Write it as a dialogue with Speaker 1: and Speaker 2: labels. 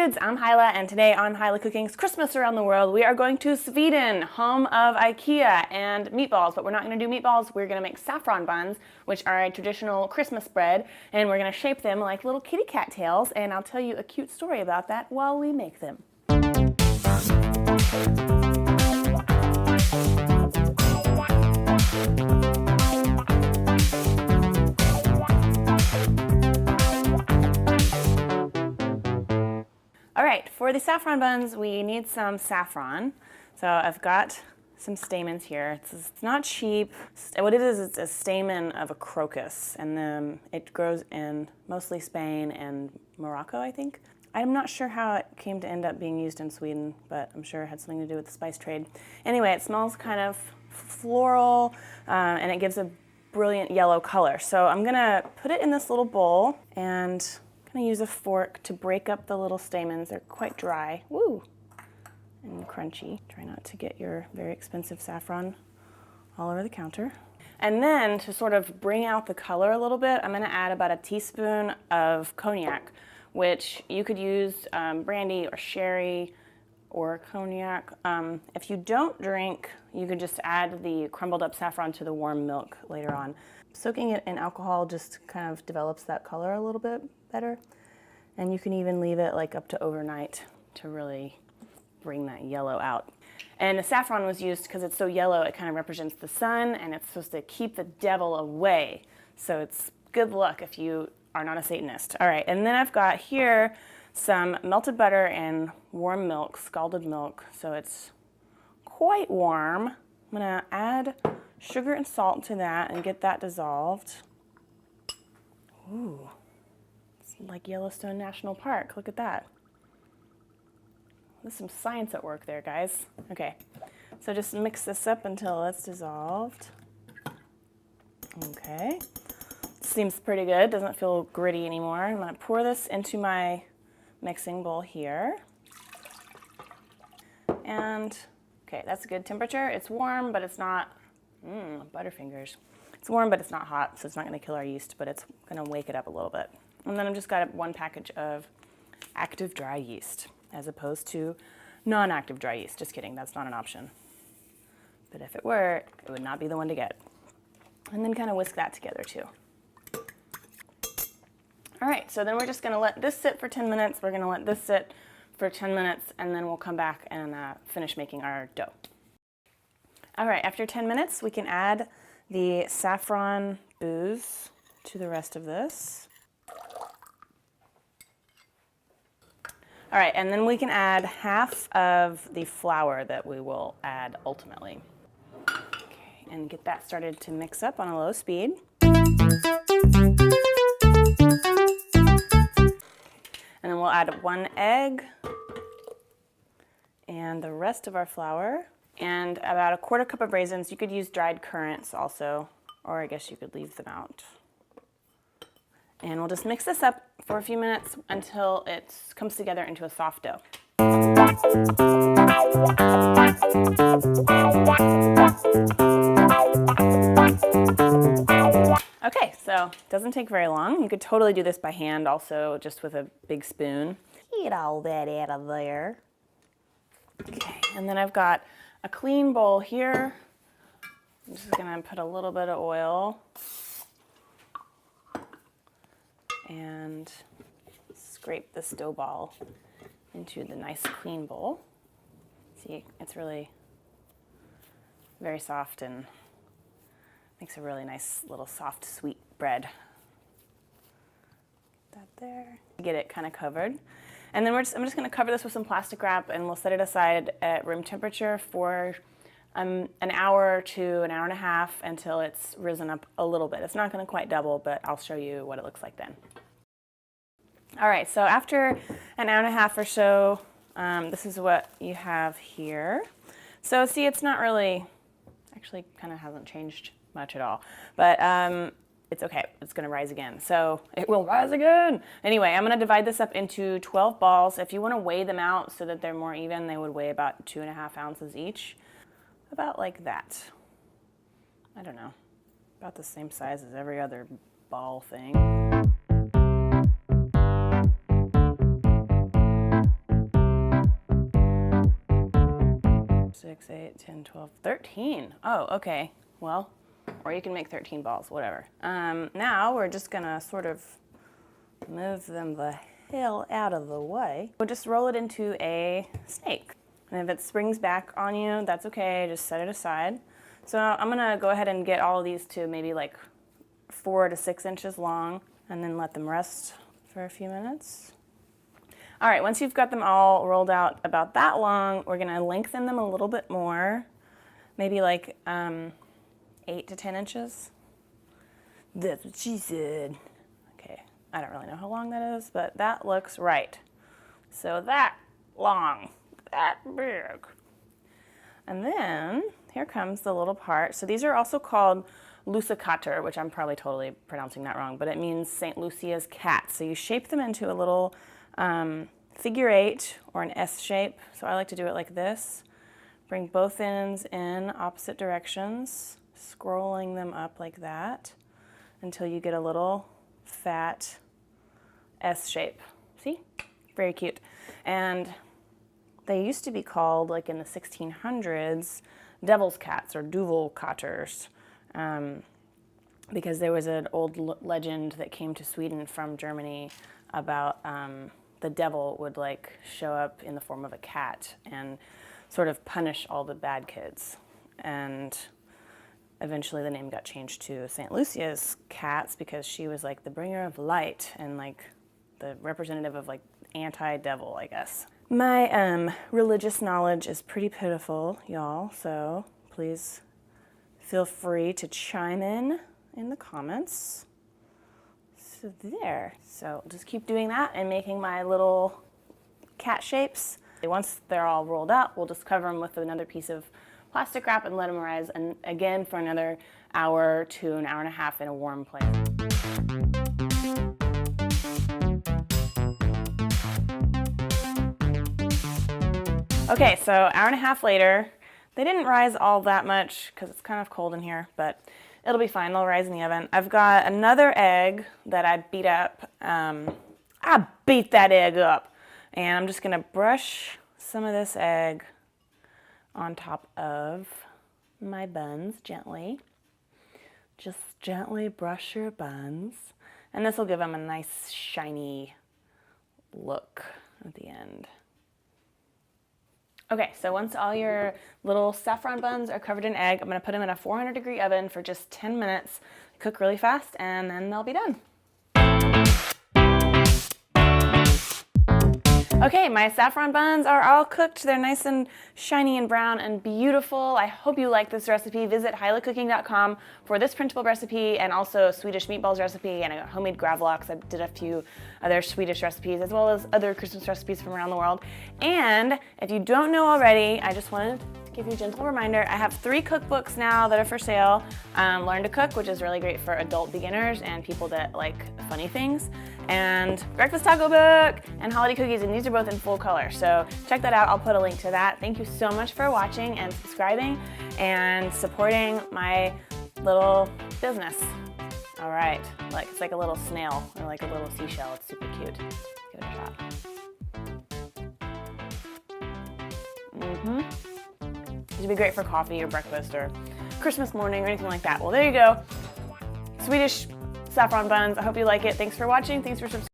Speaker 1: kids, I'm Hilah, and today on Hilah Cooking's Christmas Around the World, we are going to Sweden, home of IKEA and meatballs, but we're not going to do meatballs, we're going to make saffron buns, which are a traditional Christmas bread, and we're going to shape them like little kitty cat tails, and I'll tell you a cute story about that while we make them. Alright, for the saffron buns, we need some saffron. So I've got some stamens here. It's not cheap. What it is, it's a stamen of a crocus, and then it grows in mostly Spain and Morocco, I think. I'm not sure how it came to end up being used in Sweden, but I'm sure it had something to do with the spice trade. Anyway, it smells kind of floral, and it gives a brilliant yellow color. So I'm gonna put it in this little bowl, and I'm gonna use a fork to break up the little stamens. They're quite dry, woo, and crunchy. Try not to get your very expensive saffron all over the counter. And then to sort of bring out the color a little bit, I'm gonna add about a teaspoon of cognac, which you could use brandy or sherry or cognac. If you don't drink, you could just add the crumbled up saffron to the warm milk later on. Soaking it in alcohol just kind of develops that color a little bit better. And you can even leave it like up to overnight to really bring that yellow out. And the saffron was used because it's so yellow, it kind of represents the sun, and it's supposed to keep the devil away. So it's good luck if you are not a Satanist. All right, and then I've got here some melted butter and warm milk, scalded milk, so it's quite warm. I'm gonna add sugar and salt to that and get that dissolved. Ooh, it's like Yellowstone National Park, look at that. There's some science at work there, guys. Okay, so just mix this up until it's dissolved. Okay, seems pretty good, doesn't feel gritty anymore. I'm gonna pour this into my mixing bowl here. And, okay, that's a good temperature. It's warm, but it's not, Butterfingers. It's warm, but it's not hot, so it's not gonna kill our yeast, but it's gonna wake it up a little bit. And then I've just got one package of active dry yeast, as opposed to non-active dry yeast. Just kidding, that's not an option. But if it were, it would not be the one to get. And then kind of whisk that together too. All right, so then we're just gonna let this sit for 10 minutes. We're gonna let this sit for 10 minutes, and then we'll come back and finish making our dough. All right, after 10 minutes, we can add the saffron booze to the rest of this. All right, and then we can add half of the flour that we will add ultimately. Okay, and get that started to mix up on a low speed. And then we'll add 1 egg and the rest of our flour and about 1/4 cup of raisins. You could use dried currants also, or I guess you could leave them out. And we'll just mix this up for a few minutes until it comes together into a soft dough. Okay, so it doesn't take very long. You could totally do this by hand also, just with a big spoon. Get all that out of there. Okay, and then I've got a clean bowl here. I'm just gonna put a little bit of oil and scrape this dough ball into the nice clean bowl. See, it's really very soft and makes a really nice little soft sweet bread. Get that there. Get it kind of covered. And then I'm just gonna cover this with some plastic wrap, and we'll set it aside at room temperature for an hour to an hour and a half until it's risen up a little bit. It's not gonna quite double, but I'll show you what it looks like then. All right, so after an hour and a half or so, this is what you have here. So see, it's not really, actually kind of hasn't changed much at all, but it's okay, it's gonna rise again. So it will rise again. Anyway, I'm gonna divide this up into 12 balls. If you wanna weigh them out so that they're more even, they would weigh about 2.5 ounces each. About like that. I don't know, about the same size as every other ball thing. 6, 8, 10, 12, 13. Oh, okay. Well, or you can make 13 balls, whatever. Now we're just gonna sort of move them the hell out of the way. We'll just roll it into a snake. And if it springs back on you, that's okay, just set it aside. So I'm gonna go ahead and get all of these to maybe like 4 to 6 inches long and then let them rest for a few minutes. All right, once you've got them all rolled out about that long, we're gonna lengthen them a little bit more, maybe like 8 to 10 inches. That's what she said. Okay, I don't really know how long that is, but that looks right. So that long, that big. And then here comes the little part. So these are also called Lussekatter, which I'm probably totally pronouncing that wrong, but it means St. Lucia's cat. So you shape them into a little figure 8 or an S shape. So I like to do it like this. Bring both ends in opposite directions, scrolling them up like that until you get a little fat S shape. See? Very cute. And they used to be called, like in the 1600s, devil's cats or duvelkatters, because there was an old legend that came to Sweden from Germany about the devil would like show up in the form of a cat and sort of punish all the bad kids. And eventually the name got changed to St. Lucia's cats because she was like the bringer of light and like the representative of like anti-devil, I guess. My religious knowledge is pretty pitiful, y'all, so please feel free to chime in the comments. So there. So just keep doing that and making my little cat shapes. Once they're all rolled out, we'll just cover them with another piece of plastic wrap and let them rise, and again for another hour to an hour and a half in a warm place. Okay, so hour and a half later, they didn't rise all that much because it's kind of cold in here, but it'll be fine. They'll rise in the oven. I've got another egg that I beat up. I beat that egg up. And I'm just going to brush some of this egg on top of my buns gently. Just gently brush your buns. And this will give them a nice shiny look at the end. Okay, so once all your little saffron buns are covered in egg, I'm going to put them in a 400-degree oven for just 10 minutes. Cook really fast, and then they'll be done. Okay, my saffron buns are all cooked. They're nice and shiny and brown and beautiful. I hope you like this recipe. Visit HilahCooking.com for this printable recipe and also a Swedish meatballs recipe and a homemade gravlax. I did a few other Swedish recipes as well as other Christmas recipes from around the world. And if you don't know already, I just wanted to give you a gentle reminder. I have 3 cookbooks now that are for sale. Learn to Cook, which is really great for adult beginners and people that like funny things, and Breakfast Taco Book, and Holiday Cookies, and these are both in full color. So check that out. I'll put a link to that. Thank you so much for watching and subscribing and supporting my little business. All right, like it's like a little snail or like a little seashell. It's super cute. Give it a shot. This would be great for coffee or breakfast or Christmas morning or anything like that. Well, there you go. Swedish saffron buns. I hope you like it. Thanks for watching. Thanks for subscribing.